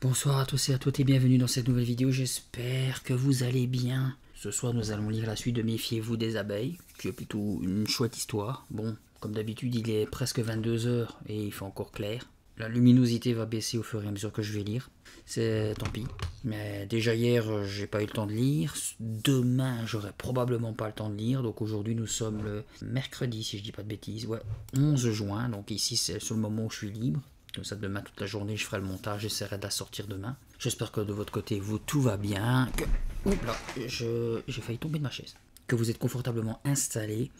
Bonsoir à tous et à toutes et bienvenue dans cette nouvelle vidéo, j'espère que vous allez bien. Ce soir nous allons lire la suite de Méfiez-vous des abeilles, qui est plutôt une chouette histoire. Bon, comme d'habitude il est presque 22 heures et il fait encore clair. La luminosité va baisser au fur et à mesure que je vais lire, c'est tant pis. Mais déjà hier j'ai pas eu le temps de lire, demain j'aurai probablement pas le temps de lire, donc aujourd'hui nous sommes le mercredi si je dis pas de bêtises, ouais, 11 juin, donc ici c'est sur le moment où je suis libre. Comme ça, demain, toute la journée, je ferai le montage, j'essaierai de la sortir demain. J'espère que de votre côté, vous, tout va bien. Oups là, j'ai failli tomber de ma chaise. Que vous êtes confortablement installés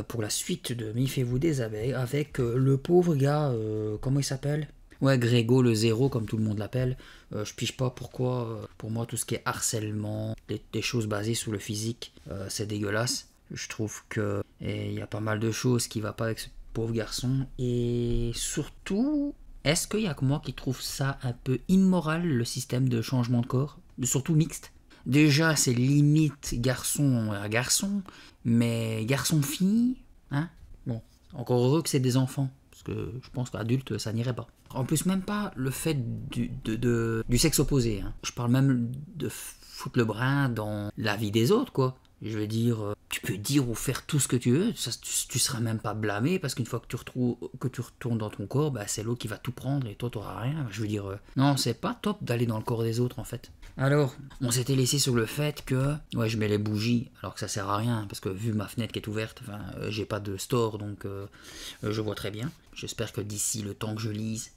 pour la suite de Méfiez-vous des abeilles avec le pauvre gars, comment il s'appelle? Ouais, Grégo le zéro, comme tout le monde l'appelle. Je pige pas pourquoi, pour moi, tout ce qui est harcèlement, des choses basées sur le physique, c'est dégueulasse. Je trouve que il y a pas mal de choses qui ne vont pas avec ce pauvre garçon. Et surtout... Est-ce qu'il y a que moi qui trouve ça un peu immoral, le système de changement de corps, surtout mixte? Déjà, c'est limite garçon à garçon, mais garçon-fille, hein? Bon, encore heureux que c'est des enfants, parce que je pense qu'adulte, ça n'irait pas. En plus, même pas le fait du sexe opposé, hein. Je parle même de foutre le brin dans la vie des autres, quoi. Je veux dire, tu peux dire ou faire tout ce que tu veux, tu seras même pas blâmé parce qu'une fois que tu retournes dans ton corps, bah, c'est l'autre qui va tout prendre et toi tu n'auras rien. Je veux dire, non, c'est pas top d'aller dans le corps des autres en fait. Alors, on s'était laissé sur le fait que, ouais, je mets les bougies alors que ça sert à rien parce que vu ma fenêtre qui est ouverte, enfin, j'ai pas de store donc je vois très bien. J'espère que d'ici le temps que je lise,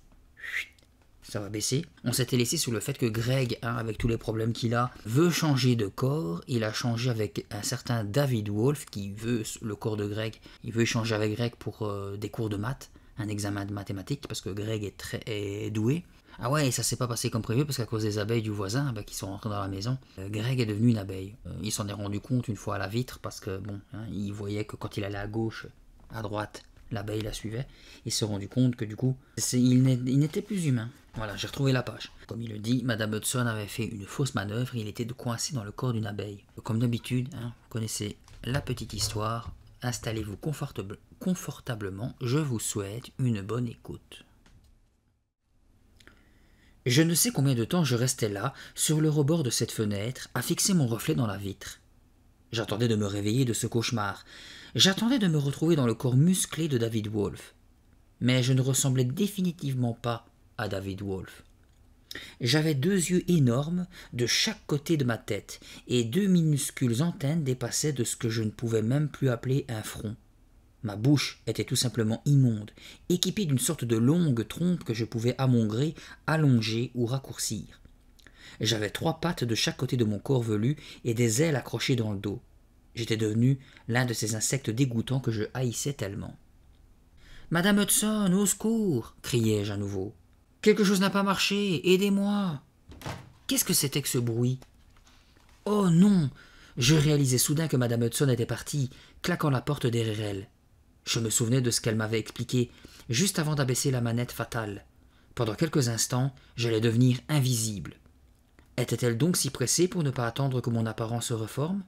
ça va baisser. On s'était laissé sur le fait que Greg, hein, avec tous les problèmes qu'il a, veut changer de corps. Il a changé avec un certain David Wolf qui veut le corps de Greg. Il veut échanger avec Greg pour des cours de maths, un examen de mathématiques parce que Greg est doué. Ah ouais, et ça s'est pas passé comme prévu parce qu'à cause des abeilles du voisin qui sont rentrées dans la maison, Greg est devenu une abeille. Il s'en est rendu compte une fois à la vitre parce que bon, hein, il voyait que quand il allait à gauche, à droite, l'abeille la suivait. Il s'est rendu compte que du coup, il n'était plus humain. Voilà, j'ai retrouvé la page. Comme il le dit, Madame Hudson avait fait une fausse manœuvre et il était coincé dans le corps d'une abeille. Comme d'habitude, hein, vous connaissez la petite histoire. Installez-vous confortablement. Je vous souhaite une bonne écoute. Je ne sais combien de temps je restais là, sur le rebord de cette fenêtre, à fixer mon reflet dans la vitre. J'attendais de me réveiller de ce cauchemar. J'attendais de me retrouver dans le corps musclé de David Wolf. Mais je ne ressemblais définitivement pas à David Wolf. J'avais deux yeux énormes de chaque côté de ma tête, et deux minuscules antennes dépassaient de ce que je ne pouvais même plus appeler un front. Ma bouche était tout simplement immonde, équipée d'une sorte de longue trompe que je pouvais à mon gré allonger ou raccourcir. J'avais trois pattes de chaque côté de mon corps velu et des ailes accrochées dans le dos. J'étais devenu l'un de ces insectes dégoûtants que je haïssais tellement. « Madame Hudson, au secours !» criai-je à nouveau. « Quelque chose n'a pas marché, aidez-moi !» Qu'est-ce que c'était que ce bruit? Oh non! Je réalisai soudain que Madame Hudson était partie, claquant la porte derrière elle. Je me souvenais de ce qu'elle m'avait expliqué, juste avant d'abaisser la manette fatale. Pendant quelques instants, j'allais devenir invisible. Était-elle donc si pressée pour ne pas attendre que mon apparence se reforme?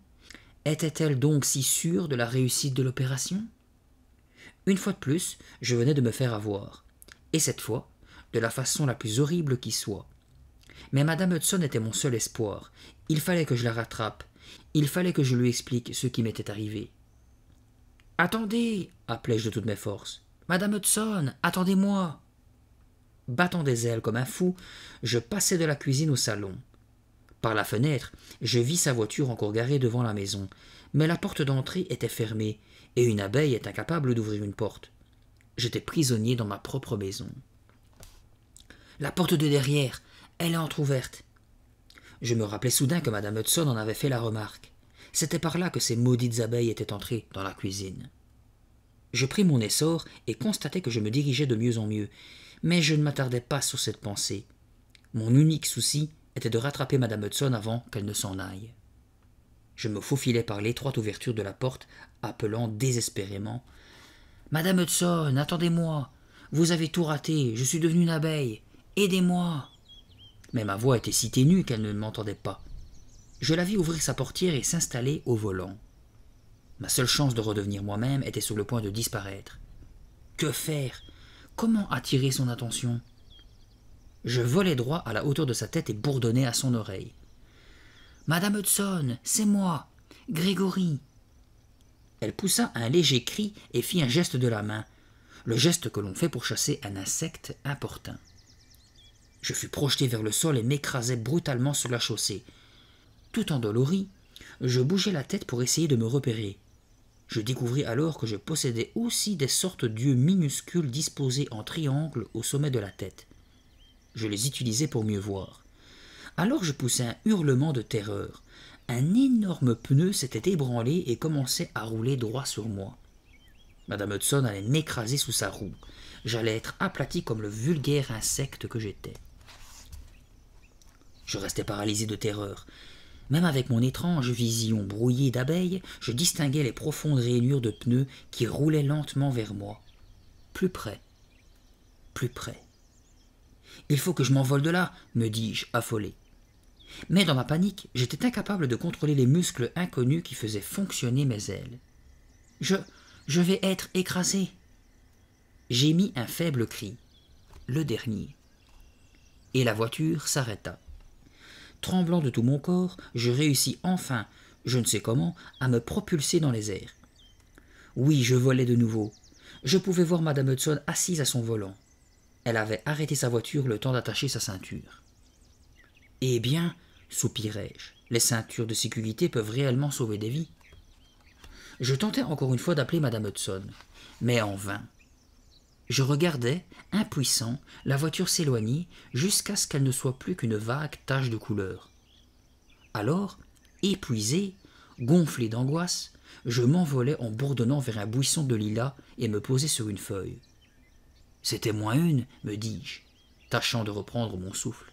Était-elle donc si sûre de la réussite de l'opération? Une fois de plus, je venais de me faire avoir. Et cette fois, de la façon la plus horrible qui soit. Mais Madame Hudson était mon seul espoir. Il fallait que je la rattrape. Il fallait que je lui explique ce qui m'était arrivé. « Attendez !» appelai-je de toutes mes forces. « Madame Hudson, attendez-moi !» Battant des ailes comme un fou, je passai de la cuisine au salon. Par la fenêtre, je vis sa voiture encore garée devant la maison, mais la porte d'entrée était fermée, et une abeille est incapable d'ouvrir une porte. J'étais prisonnier dans ma propre maison. La porte de derrière, elle est entr'ouverte. Je me rappelai soudain que Madame Hudson en avait fait la remarque. C'était par là que ces maudites abeilles étaient entrées dans la cuisine. Je pris mon essor et constatai que je me dirigeais de mieux en mieux, mais je ne m'attardai pas sur cette pensée. Mon unique souci était de rattraper Madame Hudson avant qu'elle ne s'en aille. Je me faufilai par l'étroite ouverture de la porte, appelant désespérément « Madame Hudson, attendez-moi! Vous avez tout raté, je suis devenue une abeille! Aidez-moi !» Mais ma voix était si ténue qu'elle ne m'entendait pas. Je la vis ouvrir sa portière et s'installer au volant. Ma seule chance de redevenir moi-même était sur le point de disparaître. Que faire? Comment attirer son attention? Je volai droit à la hauteur de sa tête et bourdonnai à son oreille. « Madame Hudson, c'est moi, Grégory !» Elle poussa un léger cri et fit un geste de la main, le geste que l'on fait pour chasser un insecte importun. Je fus projeté vers le sol et m'écrasai brutalement sur la chaussée. Tout endolori, je bougeai la tête pour essayer de me repérer. Je découvris alors que je possédais aussi des sortes d'yeux minuscules disposés en triangle au sommet de la tête. Je les utilisais pour mieux voir. Alors je poussai un hurlement de terreur. Un énorme pneu s'était ébranlé et commençait à rouler droit sur moi. Madame Hudson allait m'écraser sous sa roue. J'allais être aplati comme le vulgaire insecte que j'étais. Je restais paralysé de terreur. Même avec mon étrange vision brouillée d'abeilles, je distinguais les profondes rainures de pneus qui roulaient lentement vers moi. Plus près. Plus près. « Il faut que je m'envole de là, me dis-je, affolé. Mais dans ma panique, j'étais incapable de contrôler les muscles inconnus qui faisaient fonctionner mes ailes. Je vais être écrasé. J'émis un faible cri, le dernier. Et la voiture s'arrêta. Tremblant de tout mon corps, je réussis enfin, je ne sais comment, à me propulser dans les airs. Oui, je volais de nouveau. Je pouvais voir Madame Hudson assise à son volant. Elle avait arrêté sa voiture le temps d'attacher sa ceinture. « Eh bien, soupirai-je, les ceintures de sécurité peuvent réellement sauver des vies. » Je tentai encore une fois d'appeler Madame Hudson, mais en vain. Je regardais, impuissant, la voiture s'éloigner jusqu'à ce qu'elle ne soit plus qu'une vague tache de couleur. Alors, épuisé, gonflé d'angoisse, je m'envolai en bourdonnant vers un buisson de lilas et me posai sur une feuille. C'était moins une, me dis-je, tâchant de reprendre mon souffle.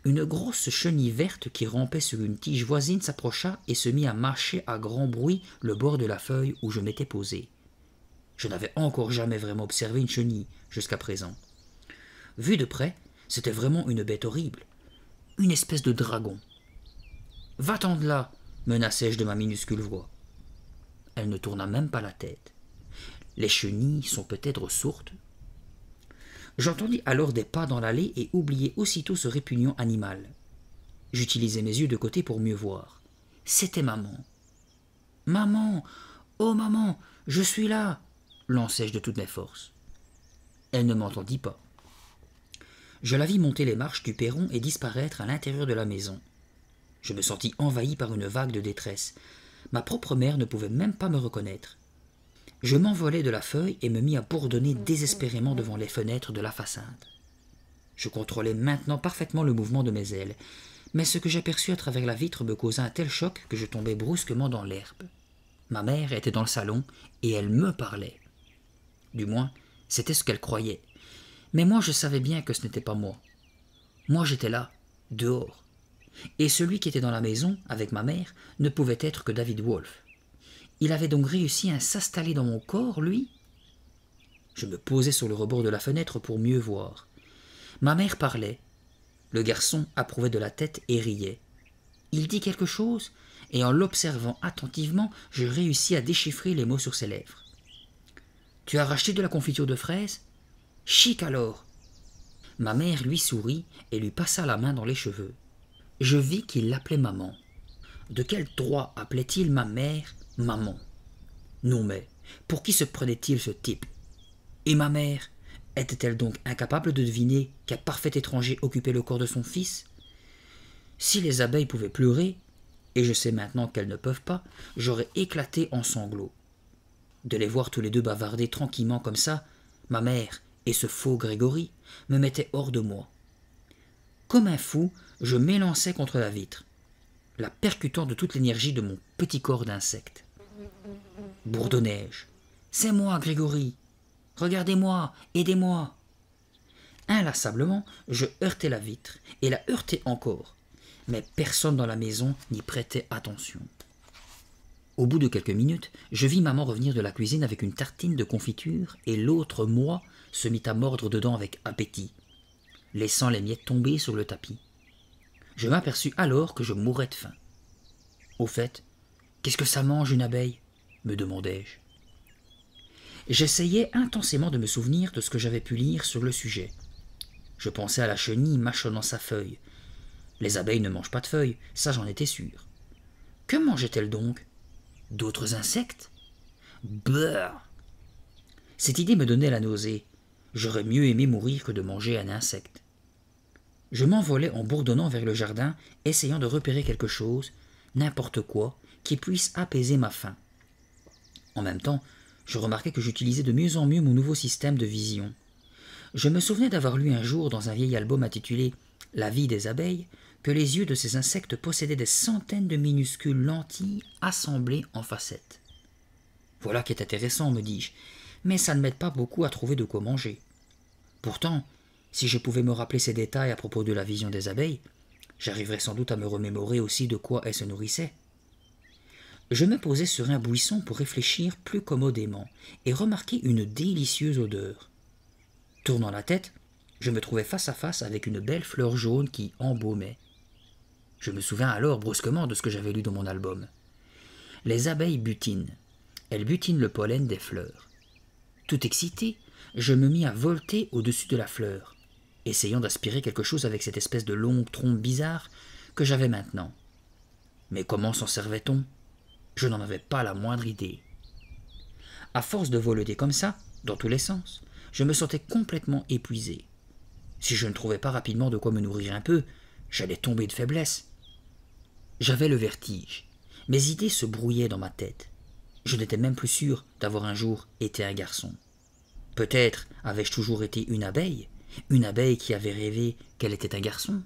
Une grosse chenille verte qui rampait sur une tige voisine s'approcha et se mit à mâcher à grand bruit le bord de la feuille où je m'étais posé. Je n'avais encore jamais vraiment observé une chenille jusqu'à présent. Vue de près, c'était vraiment une bête horrible, une espèce de dragon. « Va-t'en de là !» menaçai-je de ma minuscule voix. Elle ne tourna même pas la tête. Les chenilles sont peut-être sourdes. J'entendis alors des pas dans l'allée et oubliai aussitôt ce répugnant animal. J'utilisai mes yeux de côté pour mieux voir. C'était maman. « Maman! Oh maman! Je suis là !» lançai-je de toutes mes forces. Elle ne m'entendit pas. Je la vis monter les marches du perron et disparaître à l'intérieur de la maison. Je me sentis envahi par une vague de détresse. Ma propre mère ne pouvait même pas me reconnaître. Je m'envolai de la feuille et me mis à bourdonner désespérément devant les fenêtres de la façade. Je contrôlais maintenant parfaitement le mouvement de mes ailes, mais ce que j'aperçus à travers la vitre me causa un tel choc que je tombai brusquement dans l'herbe. Ma mère était dans le salon et elle me parlait. Du moins, c'était ce qu'elle croyait. Mais moi, je savais bien que ce n'était pas moi. Moi, j'étais là, dehors. Et celui qui était dans la maison, avec ma mère, ne pouvait être que David Wolfe. Il avait donc réussi à s'installer dans mon corps, lui? Je me posai sur le rebord de la fenêtre pour mieux voir. Ma mère parlait. Le garçon approuvait de la tête et riait. Il dit quelque chose, et en l'observant attentivement, je réussis à déchiffrer les mots sur ses lèvres. « Tu as racheté de la confiture de fraises? Chic alors !» Ma mère lui sourit et lui passa la main dans les cheveux. Je vis qu'il l'appelait maman. De quel droit appelait-il ma mère maman? Non mais, pour qui se prenait-il ce type? Et ma mère, était-elle donc incapable de deviner qu'un parfait étranger occupait le corps de son fils? Si les abeilles pouvaient pleurer, et je sais maintenant qu'elles ne peuvent pas, j'aurais éclaté en sanglots. De les voir tous les deux bavarder tranquillement comme ça, ma mère et ce faux Grégory, me mettaient hors de moi. Comme un fou, je m'élançai contre la vitre, la percutant de toute l'énergie de mon petit corps d'insecte. Bourdonnai-je. « C'est moi, Grégory. Regardez-moi, aidez-moi. » Inlassablement, je heurtai la vitre, et la heurtai encore, mais personne dans la maison n'y prêtait attention. Au bout de quelques minutes, je vis maman revenir de la cuisine avec une tartine de confiture, et l'autre moi se mit à mordre dedans avec appétit, laissant les miettes tomber sur le tapis. Je m'aperçus alors que je mourais de faim. « Au fait, qu'est-ce que ça mange une abeille ?» me demandai-je. J'essayais intensément de me souvenir de ce que j'avais pu lire sur le sujet. Je pensais à la chenille mâchonnant sa feuille. Les abeilles ne mangent pas de feuilles, ça j'en étais sûr. Que mangeaient-elles donc? D'autres insectes? Brrr! Cette idée me donnait la nausée. J'aurais mieux aimé mourir que de manger un insecte. Je m'envolais en bourdonnant vers le jardin, essayant de repérer quelque chose, n'importe quoi, qui puisse apaiser ma faim. En même temps, je remarquais que j'utilisais de mieux en mieux mon nouveau système de vision. Je me souvenais d'avoir lu un jour dans un vieil album intitulé « La vie des abeilles » que les yeux de ces insectes possédaient des centaines de minuscules lentilles assemblées en facettes. Voilà qui est intéressant, me dis-je, mais ça ne m'aide pas beaucoup à trouver de quoi manger. Pourtant, si je pouvais me rappeler ces détails à propos de la vision des abeilles, j'arriverais sans doute à me remémorer aussi de quoi elles se nourrissaient. Je me posai sur un buisson pour réfléchir plus commodément et remarquer une délicieuse odeur. Tournant la tête, je me trouvais face à face avec une belle fleur jaune qui embaumait. Je me souvins alors brusquement de ce que j'avais lu dans mon album. Les abeilles butinent. Elles butinent le pollen des fleurs. Tout excité, je me mis à volter au-dessus de la fleur, essayant d'aspirer quelque chose avec cette espèce de longue trompe bizarre que j'avais maintenant. Mais comment s'en servait-on? Je n'en avais pas la moindre idée. À force de voleter comme ça, dans tous les sens, je me sentais complètement épuisé. Si je ne trouvais pas rapidement de quoi me nourrir un peu, j'allais tomber de faiblesse. J'avais le vertige. Mes idées se brouillaient dans ma tête. Je n'étais même plus sûr d'avoir un jour été un garçon. Peut-être avais-je toujours été une abeille qui avait rêvé qu'elle était un garçon.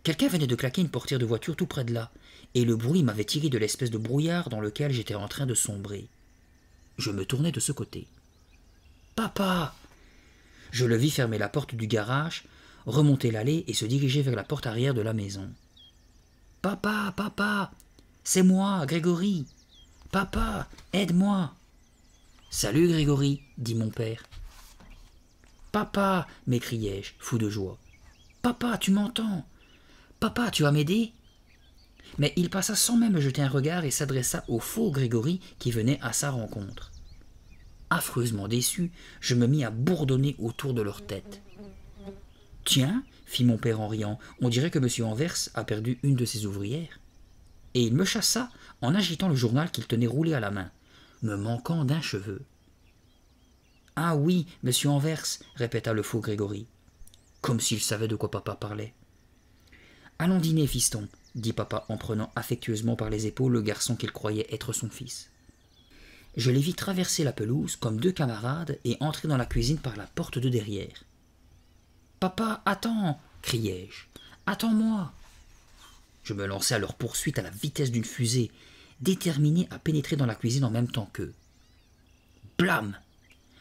Quelqu'un venait de claquer une portière de voiture tout près de là, et le bruit m'avait tiré de l'espèce de brouillard dans lequel j'étais en train de sombrer. Je me tournai de ce côté. « Papa !» Je le vis fermer la porte du garage, remonter l'allée et se diriger vers la porte arrière de la maison. « Papa, papa, c'est moi, Grégory. Papa, aide-moi. »« Salut, Grégory, » dit mon père. « Papa, m'écriai-je, fou de joie. « Papa, tu m'entends? Papa, tu vas m'aider ?» Mais il passa sans même me jeter un regard et s'adressa au faux Grégory qui venait à sa rencontre. Affreusement déçu, je me mis à bourdonner autour de leur tête. « Tiens, » fit mon père en riant, « on dirait que M. Anvers a perdu une de ses ouvrières. » Et il me chassa en agitant le journal qu'il tenait roulé à la main, me manquant d'un cheveu. « Ah oui, M. Anvers, » répéta le faux Grégory, comme s'il savait de quoi papa parlait. « Allons dîner, fiston, » dit papa en prenant affectueusement par les épaules le garçon qu'il croyait être son fils. Je les vis traverser la pelouse comme deux camarades et entrer dans la cuisine par la porte de derrière. « Papa, attends !» criai-je. « Attends-moi !» Je me lançai à leur poursuite à la vitesse d'une fusée, déterminé à pénétrer dans la cuisine en même temps qu'eux. Blam!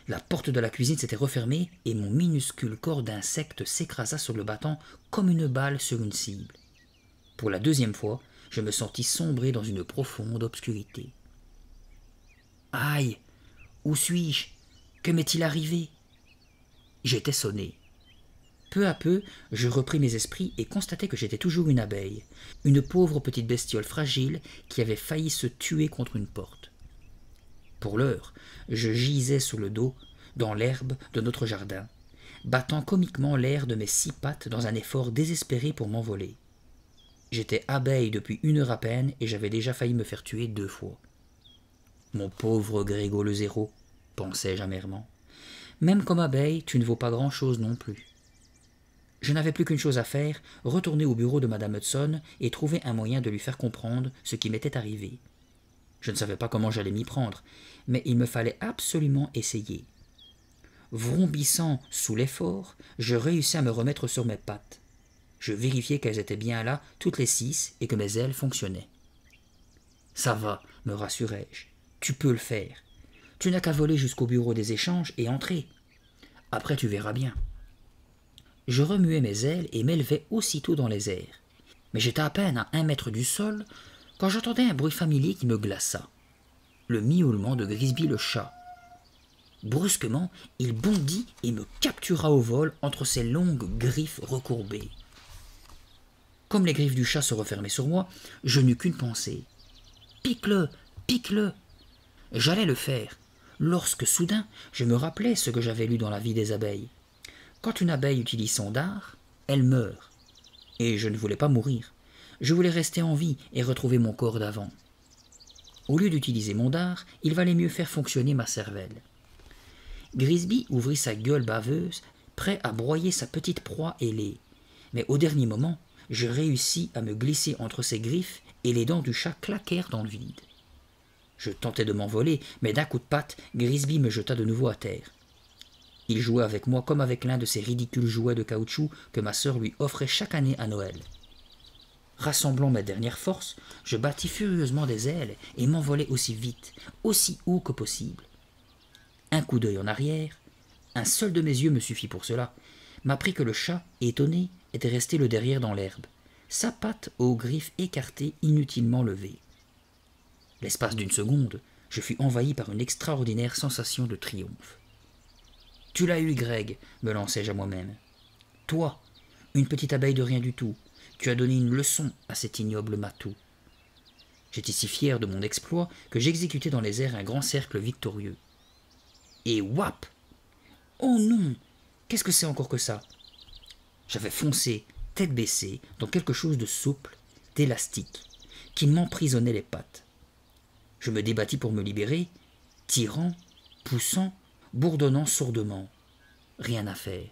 La porte de la cuisine s'était refermée et mon minuscule corps d'insecte s'écrasa sur le battant comme une balle sur une cible. Pour la deuxième fois, je me sentis sombrer dans une profonde obscurité. Aïe! Où suis-je? Que m'est-il arrivé? J'étais sonné. Peu à peu, je repris mes esprits et constatai que j'étais toujours une abeille, une pauvre petite bestiole fragile qui avait failli se tuer contre une porte. Pour l'heure, je gisais sur le dos, dans l'herbe de notre jardin, battant comiquement l'air de mes 6 pattes dans un effort désespéré pour m'envoler. J'étais abeille depuis 1 heure à peine et j'avais déjà failli me faire tuer 2 fois. Mon pauvre Grégo le zéro, pensais-je amèrement. Même comme abeille, tu ne vaux pas grand-chose non plus. Je n'avais plus qu'une chose à faire, retourner au bureau de Madame Hudson et trouver un moyen de lui faire comprendre ce qui m'était arrivé. Je ne savais pas comment j'allais m'y prendre, mais il me fallait absolument essayer. Vrombissant sous l'effort, je réussis à me remettre sur mes pattes. Je vérifiai qu'elles étaient bien là, toutes les 6, et que mes ailes fonctionnaient. « Ça va, me rassurai-je. Tu peux le faire. Tu n'as qu'à voler jusqu'au bureau des échanges et entrer. Après, tu verras bien. » Je remuai mes ailes et m'élevai aussitôt dans les airs. Mais j'étais à peine à 1 mètre du sol quand j'entendais un bruit familier qui me glaça. Le miaulement de Grisby le chat. Brusquement, il bondit et me captura au vol entre ses longues griffes recourbées. Comme les griffes du chat se refermaient sur moi, je n'eus qu'une pensée. « Pique-le, pique-le !» J'allais le faire, lorsque soudain je me rappelai ce que j'avais lu dans La vie des abeilles. Quand une abeille utilise son dard, elle meurt. Et je ne voulais pas mourir. Je voulais rester en vie et retrouver mon corps d'avant. Au lieu d'utiliser mon dard, il valait mieux faire fonctionner ma cervelle. Grisby ouvrit sa gueule baveuse, prêt à broyer sa petite proie ailée. Mais au dernier moment, je réussis à me glisser entre ses griffes et les dents du chat claquèrent dans le vide. Je tentais de m'envoler, mais d'un coup de patte, Grisby me jeta de nouveau à terre. Il jouait avec moi comme avec l'un de ces ridicules jouets de caoutchouc que ma sœur lui offrait chaque année à Noël. Rassemblant mes dernières forces, je battis furieusement des ailes et m'envolai aussi vite, aussi haut que possible. Un coup d'œil en arrière, un seul de mes yeux me suffit pour cela, m'apprit que le chat, étonné, était resté le derrière dans l'herbe, sa patte aux griffes écartées inutilement levées. L'espace d'une seconde, je fus envahi par une extraordinaire sensation de triomphe. « Tu l'as eu, Greg, me lançai-je à moi-même. Toi, une petite abeille de rien du tout, tu as donné une leçon à cet ignoble matou. » J'étais si fier de mon exploit que j'exécutai dans les airs un grand cercle victorieux. Et whap! Oh non! Qu'est-ce que c'est encore que ça? J'avais foncé, tête baissée, dans quelque chose de souple, d'élastique, qui m'emprisonnait les pattes. Je me débattis pour me libérer, tirant, poussant, bourdonnant sourdement. Rien à faire,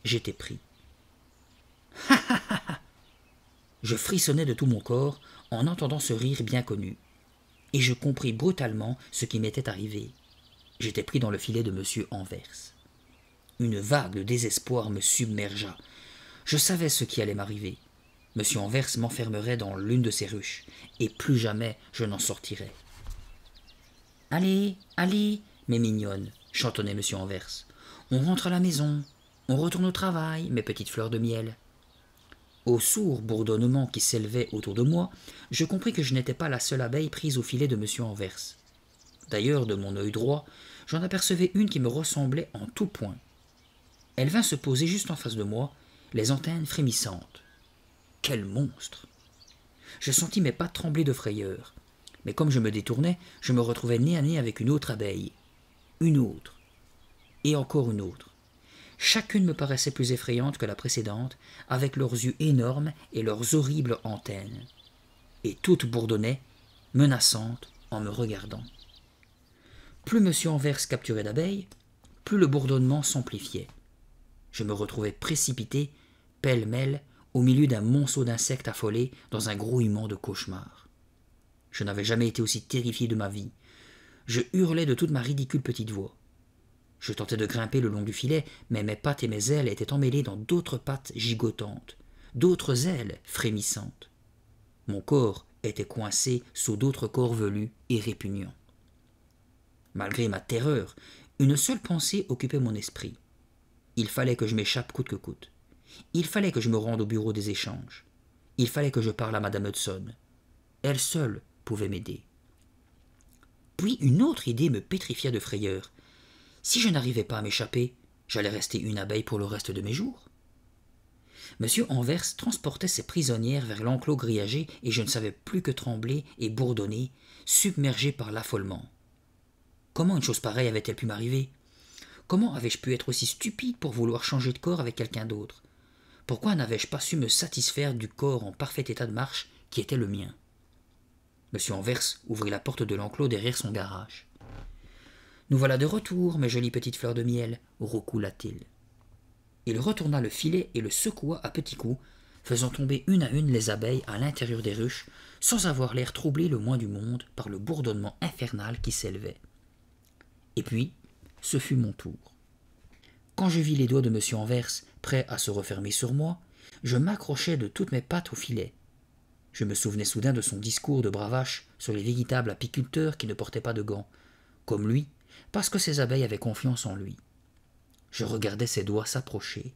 j'étais pris. Ha ha ha ha! Je frissonnais de tout mon corps en entendant ce rire bien connu, et je compris brutalement ce qui m'était arrivé. J'étais pris dans le filet de monsieur Anvers. Une vague de désespoir me submergea. Je savais ce qui allait m'arriver. Monsieur Anvers m'enfermerait dans l'une de ses ruches, et plus jamais je n'en sortirais. « Allez, allez, mes mignonnes, chantonnait monsieur Anvers. On rentre à la maison, on retourne au travail, mes petites fleurs de miel. Au sourd bourdonnement qui s'élevait autour de moi, je compris que je n'étais pas la seule abeille prise au filet de monsieur Anvers. D'ailleurs, de mon œil droit, j'en apercevais une qui me ressemblait en tout point. Elle vint se poser juste en face de moi, les antennes frémissantes. Quel monstre! Je sentis mes pattes trembler de frayeur, mais comme je me détournais, je me retrouvais nez à nez avec une autre abeille. Une autre. Et encore une autre. Chacune me paraissait plus effrayante que la précédente, avec leurs yeux énormes et leurs horribles antennes. Et toutes bourdonnaient, menaçantes, en me regardant. Plus monsieur Anvers capturait d'abeilles, plus le bourdonnement s'amplifiait. Je me retrouvais précipité, pêle-mêle, au milieu d'un monceau d'insectes affolés dans un grouillement de cauchemar. Je n'avais jamais été aussi terrifié de ma vie. Je hurlais de toute ma ridicule petite voix. Je tentais de grimper le long du filet, mais mes pattes et mes ailes étaient emmêlées dans d'autres pattes gigotantes, d'autres ailes frémissantes. Mon corps était coincé sous d'autres corps velus et répugnants. Malgré ma terreur, une seule pensée occupait mon esprit. Il fallait que je m'échappe coûte que coûte. Il fallait que je me rende au bureau des échanges. Il fallait que je parle à madame Hudson. Elle seule pouvait m'aider. Puis une autre idée me pétrifia de frayeur. Si je n'arrivais pas à m'échapper, j'allais rester une abeille pour le reste de mes jours. Monsieur Anvers transportait ses prisonnières vers l'enclos grillagé et je ne savais plus que trembler et bourdonner, submergé par l'affolement. Comment une chose pareille avait-elle pu m'arriver? Comment avais-je pu être aussi stupide pour vouloir changer de corps avec quelqu'un d'autre? Pourquoi n'avais-je pas su me satisfaire du corps en parfait état de marche qui était le mien? Monsieur Anvers ouvrit la porte de l'enclos derrière son garage. « Nous voilà de retour, mes jolies petites fleurs de miel, » roucoula-t-il. Il retourna le filet et le secoua à petits coups, faisant tomber une à une les abeilles à l'intérieur des ruches, sans avoir l'air troublé le moins du monde par le bourdonnement infernal qui s'élevait. Et puis, ce fut mon tour. Quand je vis les doigts de monsieur Anvers prêts à se refermer sur moi, je m'accrochai de toutes mes pattes au filet. Je me souvenais soudain de son discours de bravache sur les véritables apiculteurs qui ne portaient pas de gants, comme lui, parce que ses abeilles avaient confiance en lui. Je regardais ses doigts s'approcher.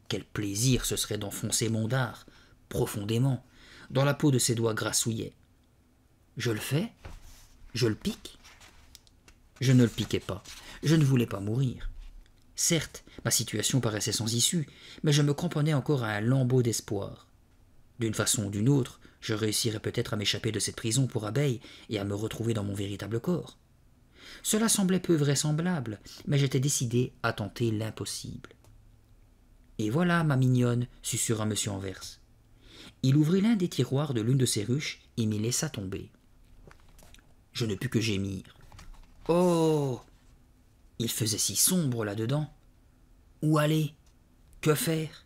Quel plaisir ce serait d'enfoncer mon dard, profondément, dans la peau de ses doigts grassouillets. Je le fais? Je le pique? Je ne le piquais pas. Je ne voulais pas mourir. Certes, ma situation paraissait sans issue, mais je me cramponnais encore à un lambeau d'espoir. D'une façon ou d'une autre, je réussirais peut-être à m'échapper de cette prison pour abeilles et à me retrouver dans mon véritable corps. Cela semblait peu vraisemblable, mais j'étais décidé à tenter l'impossible. Et voilà, ma mignonne, susurra M. Anvers. Il ouvrit l'un des tiroirs de l'une de ses ruches et m'y laissa tomber. Je ne pus que gémir. Oh! Il faisait si sombre là-dedans. Où aller? Que faire?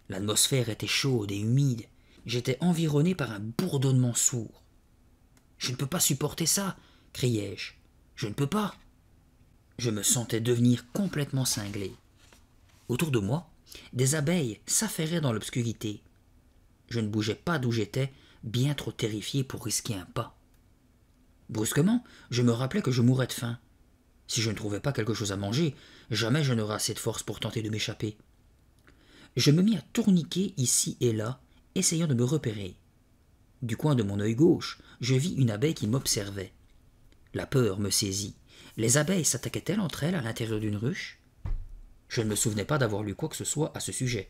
L'atmosphère était chaude et humide. J'étais environné par un bourdonnement sourd. Je ne peux pas supporter ça, criai-je. Je ne peux pas. Je me sentais devenir complètement cinglé. Autour de moi, des abeilles s'affairaient dans l'obscurité. Je ne bougeais pas d'où j'étais, bien trop terrifié pour risquer un pas. Brusquement, je me rappelai que je mourrais de faim. Si je ne trouvais pas quelque chose à manger, jamais je n'aurais assez de force pour tenter de m'échapper. Je me mis à tourniquer ici et là, essayant de me repérer. Du coin de mon œil gauche, je vis une abeille qui m'observait. La peur me saisit. Les abeilles s'attaquaient-elles entre elles à l'intérieur d'une ruche? Je ne me souvenais pas d'avoir lu quoi que ce soit à ce sujet,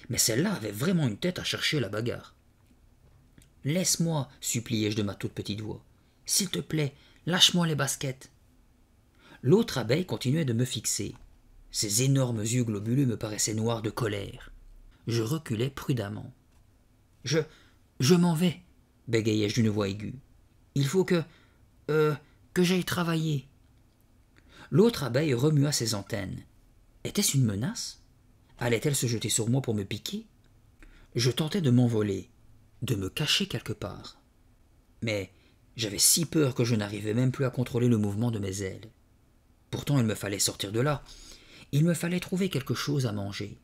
mais celle-là avait vraiment une tête à chercher la bagarre. « Laisse-moi, suppliai-je de ma toute petite voix. « S'il te plaît, lâche-moi les baskets. » L'autre abeille continuait de me fixer. Ses énormes yeux globuleux me paraissaient noirs de colère. Je reculai prudemment. « Je m'en vais, bégayai-je d'une voix aiguë. « Il faut que j'aille travailler. » L'autre abeille remua ses antennes. Était-ce une menace? Allait-elle se jeter sur moi pour me piquer? Je tentais de m'envoler, de me cacher quelque part. Mais j'avais si peur que je n'arrivais même plus à contrôler le mouvement de mes ailes. Pourtant il me fallait sortir de là. Il me fallait trouver quelque chose à manger.